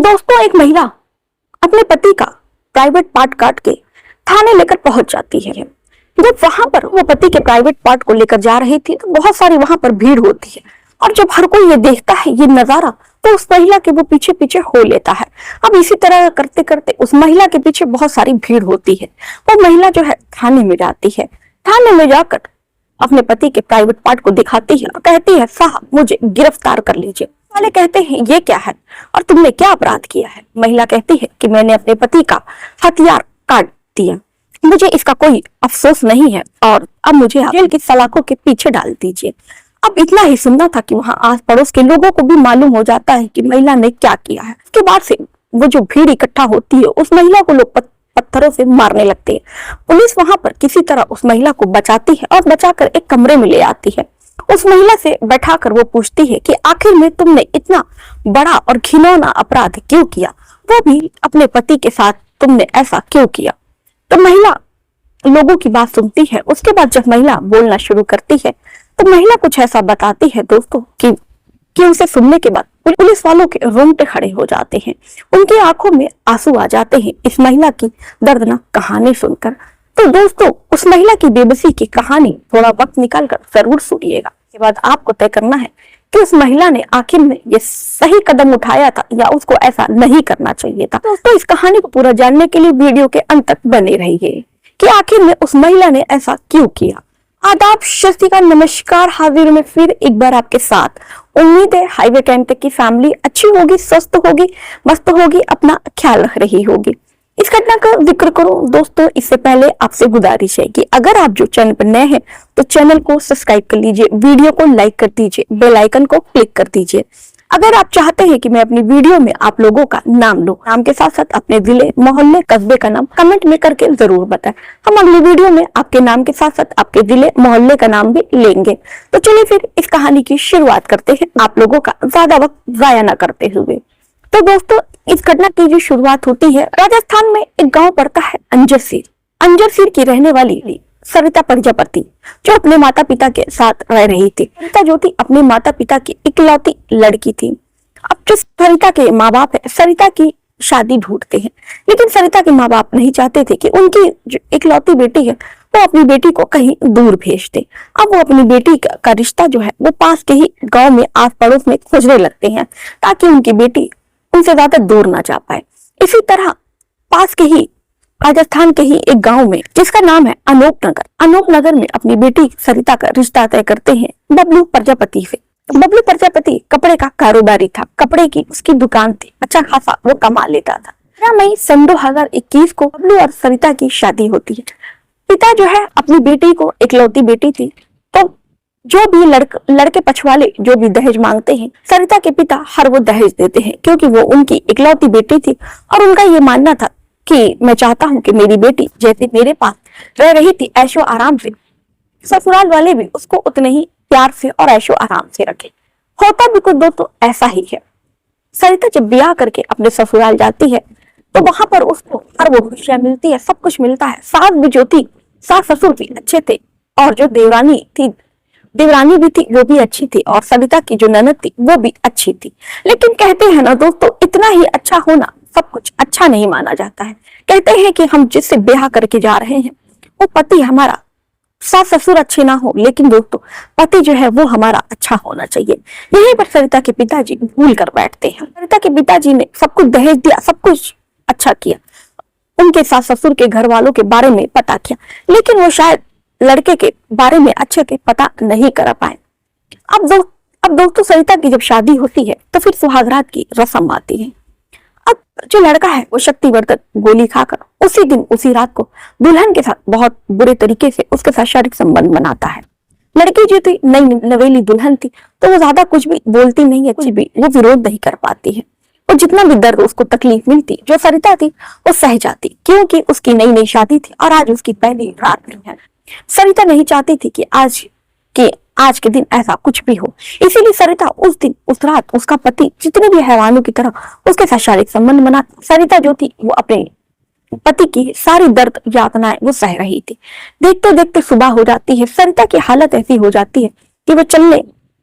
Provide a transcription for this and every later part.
दोस्तों, एक महिला अपने पति का प्राइवेट पार्ट काट के थाने लेकर पहुंच जाती है। जब वहां पर वो पति के प्राइवेट पार्ट को लेकर जा रही थी तो बहुत सारी वहां पर भीड़ होती है और जब हर कोई ये देखता है ये नजारा तो उस महिला के वो पीछे पीछे हो लेता है। अब इसी तरह करते करते उस महिला के पीछे बहुत सारी भीड़ होती है। वो महिला जो है थाने में जाती है। थाने में जाकर अपने पति के प्राइवेट पार्ट को दिखाती है और कहती है, साहब मुझे गिरफ्तार कर लीजिए। वाले कहते हैं, ये क्या है और तुमने क्या अपराध किया है? महिला कहती है कि मैंने अपने पति का हथियार काट दिया, मुझे इसका कोई अफसोस नहीं है और अब मुझे जेल की सलाखों के पीछे डाल दीजिए। अब इतना ही सुनना था कि वहां आस पड़ोस के लोगों को भी मालूम हो जाता है कि महिला ने क्या किया है। उसके बाद से वो जो भीड़ इकट्ठा होती है उस महिला को लोग पत्थरों से मारने लगते हैं। पुलिस वहां पर किसी तरह उस महिला को बचाती है और बचाकर एक कमरे में ले आती है। उस महिला से बैठाकर वो पूछती है कि आखिर में तुमने इतना बड़ा और घिनौना अपराध क्यों किया, वो भी अपने पति के साथ तुमने ऐसा क्यों किया? तो महिला लोगों की बात सुनती है। उसके बाद जब महिला बोलना शुरू करती है तो महिला कुछ ऐसा बताती है दोस्तों कि उसे सुनने के बाद पुलिस वालों के रोंगटे खड़े हो जाते हैं, उनकी आंखों में आंसू आ जाते हैं इस महिला की दर्दनाक कहानी सुनकर। तो दोस्तों, उस महिला की बेबसी की कहानी थोड़ा वक्त निकालकर जरूर सुनिएगा। इसके बाद आपको तय करना है कि उस महिला ने आखिर में ये सही कदम उठाया था या उसको ऐसा नहीं करना चाहिए था। दोस्तों, इस कहानी को पूरा जानने के लिए वीडियो के अंत तक बने रहिए कि आखिर में उस महिला ने ऐसा क्यों किया। आदाब, शस्तिका, नमस्कार। हाजिर में फिर एक बार आपके साथ। उम्मीद है हाईवे कैंप की फैमिली अच्छी होगी, स्वस्थ होगी, मस्त होगी, अपना ख्याल रख रही होगी। इस घटना का जिक्र करूं दोस्तों, इससे पहले आपसे गुजारिश है कि अगर आप जो चैनल पर नए हैं तो चैनल को सब्सक्राइब कर लीजिए, वीडियो को लाइक कर दीजिए, बेल आइकन को क्लिक कर दीजिए। अगर आप चाहते हैं कि मैं अपनी वीडियो में आप लोगों का नाम लूं, नाम के साथ साथ अपने जिले, मोहल्ले, कस्बे का नाम कमेंट में करके जरूर बताएं। हम अगली वीडियो में आपके नाम के साथ साथ आपके जिले, मोहल्ले का नाम भी लेंगे। तो चलिए फिर इस कहानी की शुरुआत करते हैं, आप लोगों का ज्यादा वक्त जाया न करते हुए। तो दोस्तों, इस घटना की जो शुरुआत होती है, राजस्थान में एक गांव पड़ता है अंजरसीर। अंजरसीर की रहने वाली सरिता प्रजापति जो अपने माता पिता के साथ रह रही थी। सरिता जो थी अपने माता पिता की इकलौती लड़की थी। अब जो सरिता के माँ बाप है सरिता की शादी ढूंढते हैं, लेकिन सरिता के माँ बाप नहीं चाहते थे कि उनकी जो इकलौती बेटी है वो अपनी बेटी को कहीं दूर भेज दे। अब वो अपनी बेटी का रिश्ता जो है वो पास के ही गाँव में आस पड़ोस में खोजने लगते हैं ताकि उनकी बेटी उनसे ज्यादा दूर ना जा पाए। इसी तरह पास के ही राजस्थान के ही एक गांव में जिसका नाम है अनूपनगर में अपनी बेटी सरिता का रिश्ता तय करते हैं बबलू प्रजापति से। बबलू प्रजापति कपड़े का कारोबारी था, कपड़े की उसकी दुकान थी, अच्छा खासा वो कमा लेता था। 13 मई सन 2021 को बबलू और सरिता की शादी होती है। पिता जो है अपनी बेटी को, इकलौती बेटी थी, तो जो भी लड़के पछवाले जो भी दहेज मांगते हैं सरिता के पिता हर वो दहेज देते हैं, क्योंकि वो उनकी इकलौती बेटी थी और उनका ये मानना था कि मैं चाहता हूं कि मेरी बेटी जैसे मेरे पास रह रही थी ऐशो आराम से, ससुराल वाले भी उसको उतने ही प्यार से और ऐशो आराम से रखे। होता भी कुछ दोस्तों ऐसा ही है। सरिता जब ब्याह करके अपने ससुराल जाती है तो वहां पर उसको हर वो खुशियां मिलती है, सब कुछ मिलता है। सास भी जो थी, सास ससुर भी अच्छे थे और जो देवरानी भी थी वो भी अच्छी थी और सरिता की जो ननद थी वो भी अच्छी थी। लेकिन कहते हैं ना दोस्तों, इतना ही अच्छा होना सब कुछ अच्छा नहीं माना जाता है। कहते हैं कि हम जिससे ब्याह करके जा रहे हैं वो पति हमारा, सास ससुर अच्छे ना हो, लेकिन दोस्तों पति जो है वो हमारा अच्छा होना चाहिए। यहीं पर सरिता के पिताजी भूल कर बैठते हैं। सरिता के पिताजी ने सब कुछ दहेज दिया, सब कुछ अच्छा किया, उनके सास ससुर के घर वालों के बारे में पता किया, लेकिन वो शायद लड़के के बारे में अच्छे से पता नहीं कर पाए। अब दोस्तों सरिता की जब शादी होती है तो फिर सुहागरात की रस्म आती है। अब जो लड़का है वो शक्तिवर्धक गोली खाकर उसी दिन उसी रात को दुल्हन के साथ बहुत बुरे तरीके से उसके साथ शारीरिक संबंध बनाता है। लड़की जो थी नई नवेली दुल्हन थी तो वो ज्यादा कुछ भी बोलती नहीं है, कुछ भी वो विरोध नहीं कर पाती है। और जितना भी दर्द उसको तकलीफ मिलती जो सरिता थी वो सह जाती, क्योंकि उसकी नई शादी थी और आज उसकी पहली रात नहीं है। सरिता नहीं चाहती थी कि आज के दिन ऐसा कुछ भी हो, इसीलिए सरिता उस दिन उस रात उसका पति जितने भी हैवानों की तरह उसके साथ शारीरिक संबंध बना। सरिता जो थी वो अपने पति की सारी दर्द यातनाएं वो सह रही थी। देखते देखते सुबह हो जाती है। सरिता की हालत ऐसी हो जाती है कि वो चलने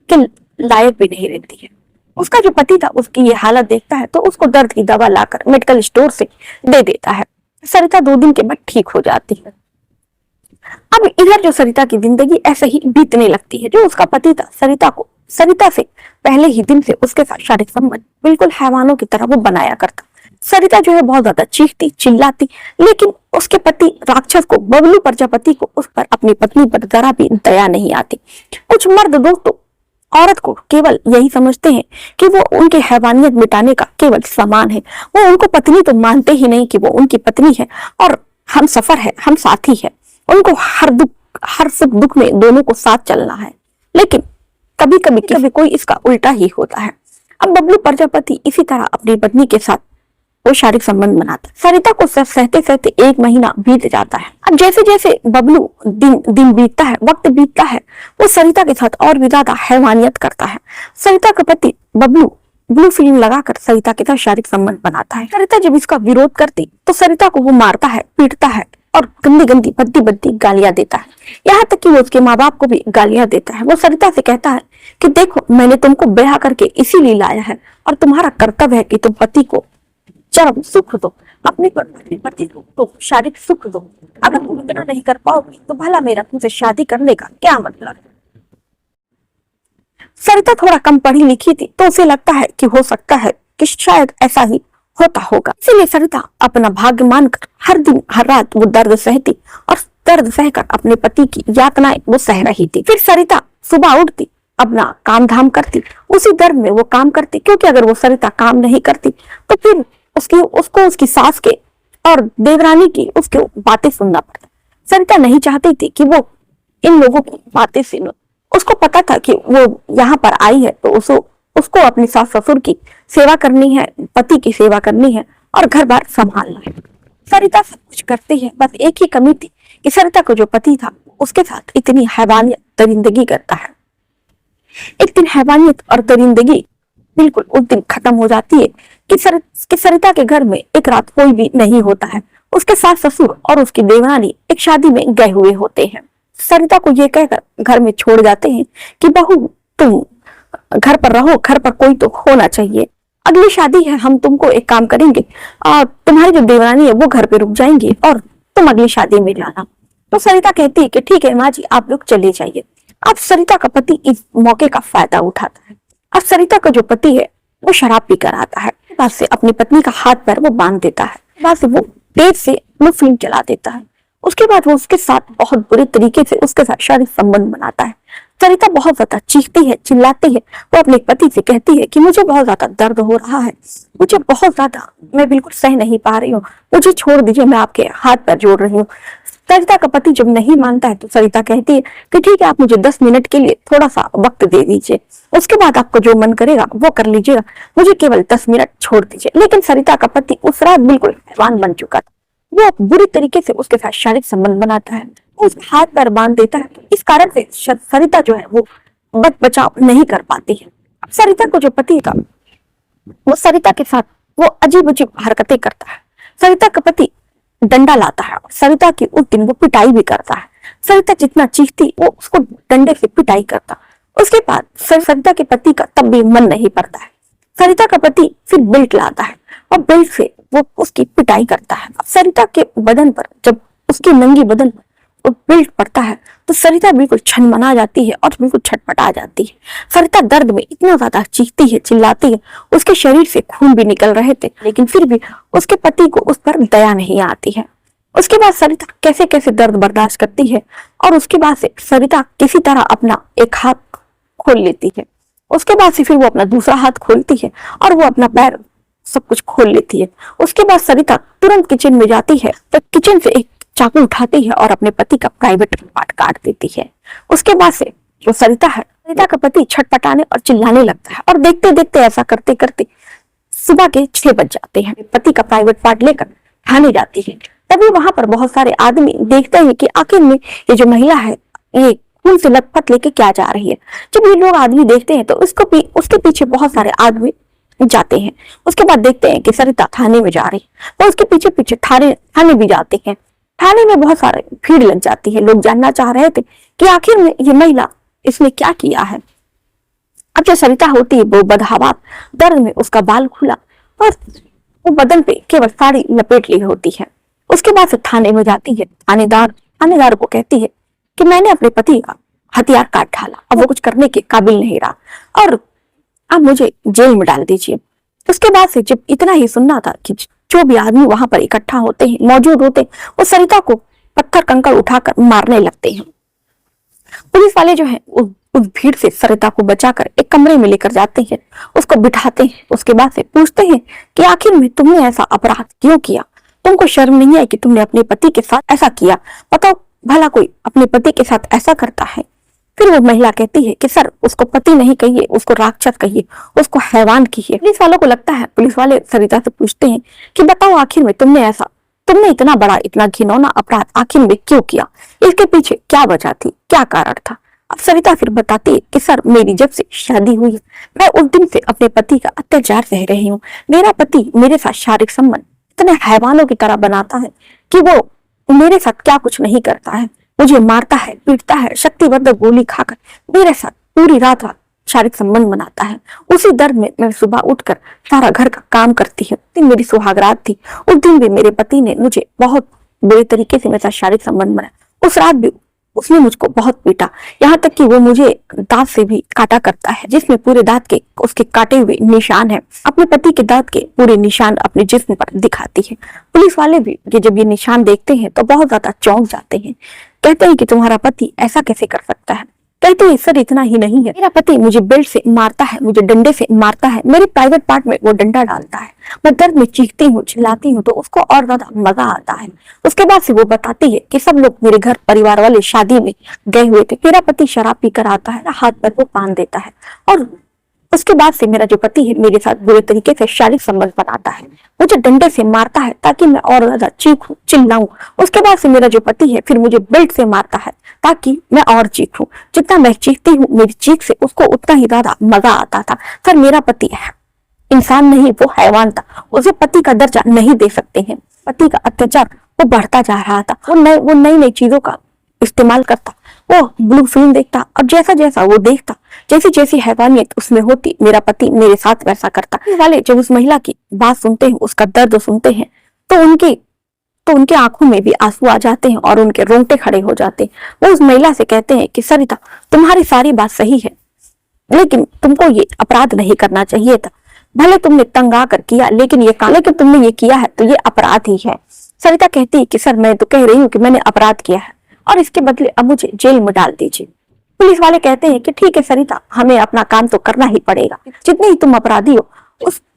के लायक भी नहीं रहती है। उसका जो पति था उसकी ये हालत देखता है तो उसको दर्द की दवा लाकर मेडिकल स्टोर से दे देता है। सरिता 2 दिन के बाद ठीक हो जाती है। अब इधर जो सरिता की जिंदगी ऐसे ही बीतने लगती है। जो उसका पति था सरिता से पहले ही दिन से उसके साथ शारीरिक संबंध बिल्कुल हैवानों की तरह वो बनाया करता। सरिता जो है बहुत ज्यादा चीखती चिल्लाती, लेकिन उसके पति राक्षस को, बबलू प्रजापति को, उस पर, अपनी पत्नी पर जरा भी दया नहीं आती। कुछ मर्द दोस्तों औरत को केवल यही समझते हैं कि वो उनके हैवानियत मिटाने का केवल सामान है। वो उनको पत्नी तो मानते ही नहीं कि वो उनकी पत्नी है और हम सफर है, हम साथी है। उनको हर सुख दुख में दोनों को साथ चलना है। लेकिन कभी कभी कोई इसका उल्टा ही होता है। अब बबलू प्रजापति इसी तरह अपनी पत्नी के साथ वो शारीरिक संबंध बनाता है। सरिता को सहते सहते 1 महीना बीत जाता है। अब जैसे जैसे बबलू दिन बीतता है, वक्त बीतता है, वो सरिता के साथ और भी ज्यादा हैवानियत करता है। सरिता का पति बबलू ब्लू फिल्म लगाकर सरिता के साथ शारीरिक संबंध बनाता है। सरिता जब इसका विरोध करती तो सरिता को वो मारता है, पीटता है और गंदी गंदी भद्दी भद्दी गालियां देता है। यहाँ तक कि वो उसके माँ बाप को भी गालियां देता है। वो सरिता से कहता है कि देखो, मैंने तुमको ब्याह करके इसीलिए लाया है और तुम्हारा कर्तव्य है कि तुम पति को चरम सुख दो, अपने पति को तो शारीरिक सुख दो। अगर तुम इतना नहीं कर पाओगे तो भला मेरा तुमसे शादी करने का क्या मतलब है। सरिता थोड़ा कम पढ़ी लिखी थी तो उसे लगता है कि हो सकता है कि शायद ऐसा ही होता होगा। इसीलिए सरिता अपना भाग्य मानकर हर दिन हर रात वो दर्द सहती और दर्द सहकर अपने पति की यातनाएं वो सह रही थी। फिर सरिता सुबह उठती, अपना काम धाम करती, उसी दर्द में वो काम करती, क्योंकि अगर वो सरिता काम नहीं करती तो फिर उसकी सास के और देवरानी की उसके बातें सुनना पड़ता। सरिता नहीं चाहती थी कि वो इन लोगों की बातें सुने। उसको पता था कि वो यहाँ पर आई है तो उसको अपनी सास ससुर की सेवा करनी है, पति की सेवा करनी है और घर बार संभालना है। सरिता सब कुछ करती है, बस एक ही कमी थी कि सरिता को जो पति था उसके साथ इतनी हैवानियत दरिंदगी करता है। एक दिन हैवानियत और दरिंदगी बिल्कुल उस दिन खत्म हो जाती है कि सरिता के घर में एक रात कोई भी नहीं होता है। उसके सास ससुर और उसकी देवरानी एक शादी में गए हुए होते हैं। सरिता को ये कहकर घर में छोड़ जाते हैं कि बहू, तुम घर पर रहो, घर पर कोई तो होना चाहिए, अगली शादी है, हम तुमको एक काम करेंगे और तुम्हारी जो देवरानी है वो घर पे रुक जाएंगी और तुम अगली शादी में जाना। तो सरिता कहती है कि ठीक है माँ जी, आप लोग चले जाइए। अब सरिता का पति इस मौके का फायदा उठाता है। अब सरिता का जो पति है वो शराब पीकर आता है, बाद से अपनी पत्नी का हाथ पैर वो बांध देता है, बाद से वो तेज से वो फिल्म चला देता है। उसके बाद वो उसके साथ बहुत बुरे तरीके से उसके साथ शारीरिक संबंध बनाता है। सरिता बहुत ज्यादा चीखती है, चिल्लाती है। वो अपने पति से कहती है कि मुझे बहुत ज्यादा दर्द हो रहा है, मुझे बहुत ज्यादा, मैं बिल्कुल सह नहीं पा रही हूँ, मुझे छोड़ दीजिए, मैं आपके हाथ पैर जोड़ रही हूँ। सरिता का पति जब नहीं मानता है तो सरिता कहती है कि ठीक है, आप मुझे 10 मिनट के लिए थोड़ा सा वक्त दे दीजिए, उसके बाद आपको जो मन करेगा वो कर लीजिएगा, मुझे केवल 10 मिनट छोड़ दीजिए। लेकिन सरिता का पति उस रात बिल्कुल हैवान बन चुका था। वो बुरी तरीके से उसके साथ शारीरिक संबंध बनाता है, उस हाथ पैर बांध देता है। तो इस कारण से सरिता जो है वो बचाव नहीं कर पाती है। सरिता को जो पति था वो सरिता के साथ वो अजीब अजीब हरकतें करता है। सरिता का पति डंडा लाता है, सरिता की उस दिन वो पिटाई भी करता है। सरिता जितना चीखती वो उसको डंडे से पिटाई करता। उसके बाद सरिता के पति का तब भी मन नहीं पड़ता है। सरिता का पति फिर बेल्ट लाता है और बेल्ट से वो उसकी पिटाई करता है। सरिता के बदन पर जब उसकी नंगी बदन पर वो बेल्ट पड़ता है तो सरिता बिल्कुल छनमना जाती है और बिल्कुल छटपटा जाती है। सरिता दर्द में इतना ज्यादा चीखती है, चिल्लाती है, उसके शरीर से खून भी निकल रहे थे, लेकिन फिर भी उसके पति को उस पर दया नहीं आती है। उसके बाद सरिता कैसे कैसे दर्द बर्दाश्त करती है और उसके बाद से सरिता किसी तरह अपना एक हाथ खोल लेती है। उसके बाद से फिर वो अपना दूसरा हाथ खोलती है और वो अपना पैर सब कुछ खोल लेती है। उसके बाद सरिता तुरंत किचन में जाती है तो किचन से एक चाकू उठाती है और अपने पति का प्राइवेट पार्ट काट देती है। उसके बाद से जो सरिता है, सरिता का पति छटपटाने और चिल्लाने लगता है और देखते देखते ऐसा करते करते सुबह के 6 बज जाते हैं। पति का प्राइवेट पार्ट लेकर थाने जाती है। तभी वहां पर बहुत सारे आदमी देखते हैं कि आखिर में ये जो महिला है ये खून से लथपथ लेके क्या जा रही है। जब ये लोग आदमी देखते हैं तो उसके पीछे बहुत सारे आदमी जाते हैं। उसके बाद देखते हैं कि सरिता थाने में जा रही है तो उसके पीछे पीछे थाने भी जाते हैं। थाने में बहुत सारे भीड़ लग जाती है। लोग जानना चाह रहे थे कि आखिर में ये महिला इसने क्या किया है। अब जो सरिता होती है वो बदहवास दर्द में उसका बाल खुला और वो बदन पे केवल साड़ी लपेट ली होती है। उसके बाद से थाने में जाती है। थानेदार को कहती है कि मैंने अपने पति का हथियार काट डाला, अब वो कुछ करने के काबिल नहीं रहा और अब मुझे जेल में डाल दीजिए। उसके बाद से जब इतना ही सुनना था कि जो भी आदमी वहां पर इकट्ठा होते हैं, मौजूद होते हैं, वो सरिता को पत्थर कंकड़ उठाकर मारने लगते हैं। पुलिस वाले जो है उस भीड़ से सरिता को बचाकर एक कमरे में लेकर जाते हैं, उसको बिठाते हैं। उसके बाद से पूछते हैं कि आखिर में तुमने ऐसा अपराध क्यों किया? तुमको शर्म नहीं है कि तुमने अपने पति के साथ ऐसा किया? बताओ भला कोई अपने पति के साथ ऐसा करता है? फिर वो महिला कहती है कि सर, उसको पति नहीं कहिए, उसको राक्षस कहिए, उसको हैवान कहिए। पुलिस वालों को लगता है, पुलिस वाले सरिता से पूछते हैं कि बताओ आखिर में तुमने इतना बड़ा, इतना घिनौना अपराध आखिर में क्यों किया? इसके पीछे क्या वजह थी, क्या कारण था? अब सरिता फिर बताती है कि सर, मेरी जब से शादी हुई है, मैं उस दिन से अपने पति का अत्याचार सह रही हूँ। मेरा पति मेरे साथ शारीरिक संबंध इतने हैवानों की तरह बनाता है कि वो मेरे साथ क्या कुछ नहीं करता है, मुझे मारता है, पीटता है, शक्तिवर्धक गोली खाकर मेरे साथ पूरी रात शारीरिक संबंध बनाता है। उसी दर्द में मैं सुबह उठकर सारा घर का काम करती हूँ। दिन मेरी सुहागरात थी, उस दिन भी मेरे पति ने मुझे बहुत बुरे तरीके से मेरे साथ शारीरिक संबंध बनाया। उस रात भी उसने मुझको बहुत पीटा, यहाँ तक कि वो मुझे दांत से भी काटा करता है, जिसमें पूरे दांत के उसके काटे हुए निशान है। अपने पति के दांत के पूरे निशान अपने जिस्म पर दिखाती है। पुलिस वाले भी जब ये निशान देखते हैं तो बहुत ज्यादा चौंक जाते हैं। कहते हैं कि तुम्हारा पति ऐसा कैसे कर सकता है? कहते हैं सर, इतना ही नहीं है, मेरा पति मुझे बेल्ट से मारता है, मुझे डंडे से मारता है, मेरे प्राइवेट पार्ट में वो डंडा डालता है, मैं दर्द में चीखती हूँ, चिल्लाती हूँ तो उसको और ज्यादा मजा आता है। उसके बाद से वो बताती है कि सब लोग मेरे घर परिवार वाले शादी में गए हुए थे, मेरा पति शराब पीकर आता है, हाथ पर वो पान देता है और उसके बाद से मेरा जो पति है मेरे साथ बुरे तरीके से शारीरिक संबंध बनाता है, मुझे डंडे से मारता है ताकि मैं और ज्यादा चीखूं, चिल्लाऊं। उसके बाद से मेरा जो पति है फिर मुझे बेल्ट से मारता है ताकि मैं और चीखूं। जितना मैं चीखती हूँ, मेरी चीख से उसको उतना ही ज्यादा मजा आता था। सर, मेरा पति है इंसान नहीं, वो हैवान था, उसे पति का दर्जा नहीं दे सकते हैं। पति का अत्याचार वो बढ़ता जा रहा था। वो नई नई चीजों का इस्तेमाल करता, वो ब्लू फिल्म देखता और जैसा जैसा वो देखता, जैसी जैसी हैवानियत उसमें होती, मेरा पति मेरे साथ वैसा करता। वाले जब उस महिला की बात सुनते हैं, उसका दर्द सुनते हैं तो उनके आंखों में भी आंसू आ जाते हैं और उनके रोंगटे खड़े हो जाते हैं। वो उस महिला से कहते हैं कि सरिता, तुम्हारी सारी बात सही है, लेकिन तुमको ये अपराध नहीं करना चाहिए था। भले तुमने तंग आकर किया, लेकिन तुमने ये किया है तो ये अपराध ही है। सरिता कहती है कि सर, मैं तो कह रही हूँ कि मैंने अपराध किया है और इसके बदले अब मुझे जेल में डाल दीजिए। पुलिस वाले कहते हैं कि ठीक है सरिता, हमें अपना काम तो करना ही पड़ेगा। जितने ही तुम अपराधी हो,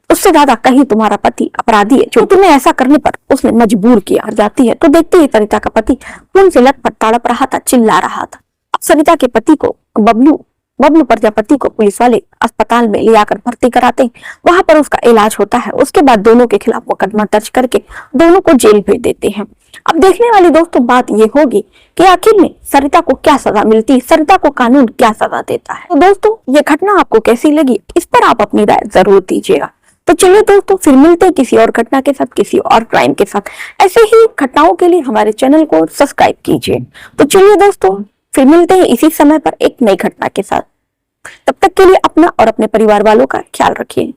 उससे ज्यादा कहीं तुम्हारा पति अपराधी है, जो तुम्हें ऐसा करने पर उसने मजबूर किया। जाती है तो देखती है सरिता का पति खून से लथपथ तड़प रहा था, चिल्ला रहा था। अब सरिता के पति को बबलू प्रजापति को पुलिस वाले अस्पताल में ले जाकर भर्ती कराते हैं। वहां पर उसका इलाज होता है। उसके बाद दोनों के खिलाफ मुकदमा दर्ज करके दोनों को जेल भेज देते हैं। अब देखने वाली दोस्तों बात ये होगी कि आखिर में सरिता को क्या सजा मिलती है, सरिता को कानून क्या सजा देता है। तो दोस्तों, ये घटना आपको कैसी लगी, इस पर आप अपनी राय जरूर दीजिएगा। तो चलिए दोस्तों, फिर मिलते हैं किसी और घटना के साथ, किसी और क्राइम के साथ। ऐसे ही घटनाओं के लिए हमारे चैनल को सब्सक्राइब कीजिए। तो चलिए दोस्तों, फिर मिलते हैं इसी समय पर एक नई घटना के साथ। तब तक के लिए अपना और अपने परिवार वालों का ख्याल रखिए।